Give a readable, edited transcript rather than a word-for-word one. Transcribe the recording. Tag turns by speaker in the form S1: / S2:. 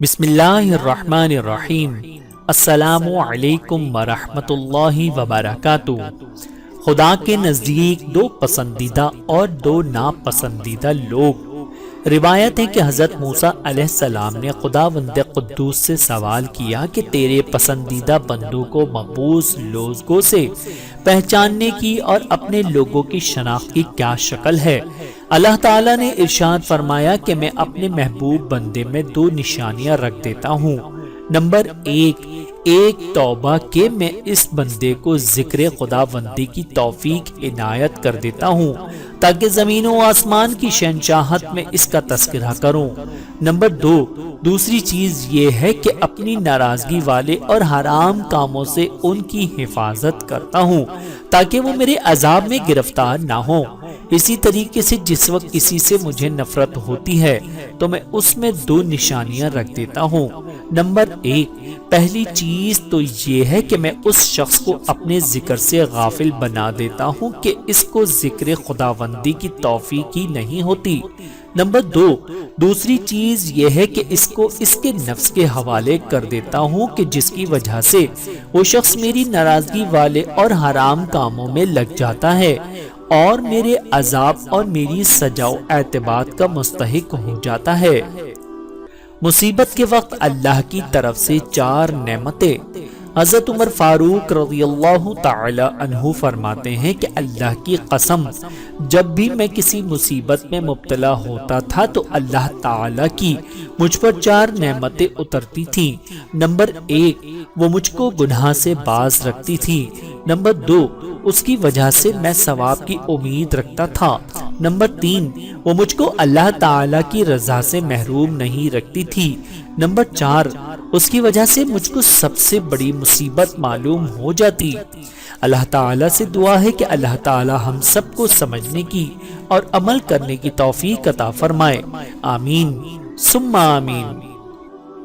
S1: بسم اللہ الرحمن الرحیم۔ السلام علیکم ورحمۃ اللہ وبرکاتہ۔ خدا کے نزدیک دو پسندیدہ اور دو ناپسندیدہ لوگ۔ روایت ہے کہ حضرت موسیٰ علیہ السلام نے خداوند قدوس سے سوال کیا کہ تیرے پسندیدہ بندوں کو مقبوض لوگوں سے پہچاننے کی اور اپنے لوگوں کی شناخت کی کیا شکل ہے؟ اللہ تعالیٰ نے ارشاد فرمایا کہ میں اپنے محبوب بندے میں دو نشانیاں رکھ دیتا ہوں۔ نمبر ایک توبہ کہ میں اس بندے کو ذکر خداوندی کی توفیق عنایت کر دیتا ہوں تاکہ زمین و آسمان کی شہنشاہت میں اس کا تذکرہ کروں۔ نمبر دوسری چیز یہ ہے کہ اپنی ناراضگی والے اور حرام کاموں سے ان کی حفاظت کرتا ہوں تاکہ وہ میرے عذاب میں گرفتار نہ ہوں۔ اسی طریقے سے جس وقت کسی سے مجھے نفرت ہوتی ہے تو میں اس میں دو نشانیاں رکھ دیتا ہوں۔ نمبر پہلی چیز تو یہ ہے کہ میں اس شخص کو اپنے ذکر سے غافل بنا دیتا ہوں کہ اس کو ذکر خداوندی کی توفیق ہی نہیں ہوتی۔ نمبر دوسری چیز یہ ہے کہ اس کو اس کے نفس کے حوالے کر دیتا ہوں کہ جس کی وجہ سے وہ شخص میری ناراضگی والے اور حرام کاموں میں لگ جاتا ہے اور میرے عذاب اور میری سزا و اعتبار کا مستحق ہو جاتا ہے۔ مصیبت کے وقت اللہ کی طرف سے 4 نعمتیں۔ حضرت عمر فاروق رضی اللہ تعالی عنہ فرماتے ہیں کہ اللہ کی قسم جب بھی میں کسی مصیبت میں مبتلا ہوتا تھا تو اللہ تعالی کی مجھ پر 4 نعمتیں اترتی تھیں۔ نمبر 1 وہ مجھ کو گناہ سے باز رکھتی تھی۔ نمبر 2 اس کی وجہ سے میں ثواب کی امید رکھتا تھا۔ نمبر 3 وہ مجھ کو اللہ تعالی کی رضا سے محروم نہیں رکھتی تھی۔ نمبر 4 اس کی وجہ سے مجھ کو سب سے بڑی مصیبت معلوم ہو جاتی۔ اللہ تعالیٰ سے دعا ہے کہ اللہ تعالیٰ ہم سب کو سمجھنے کی اور عمل کرنے کی توفیق عطا فرمائے۔ آمین ثم آمین۔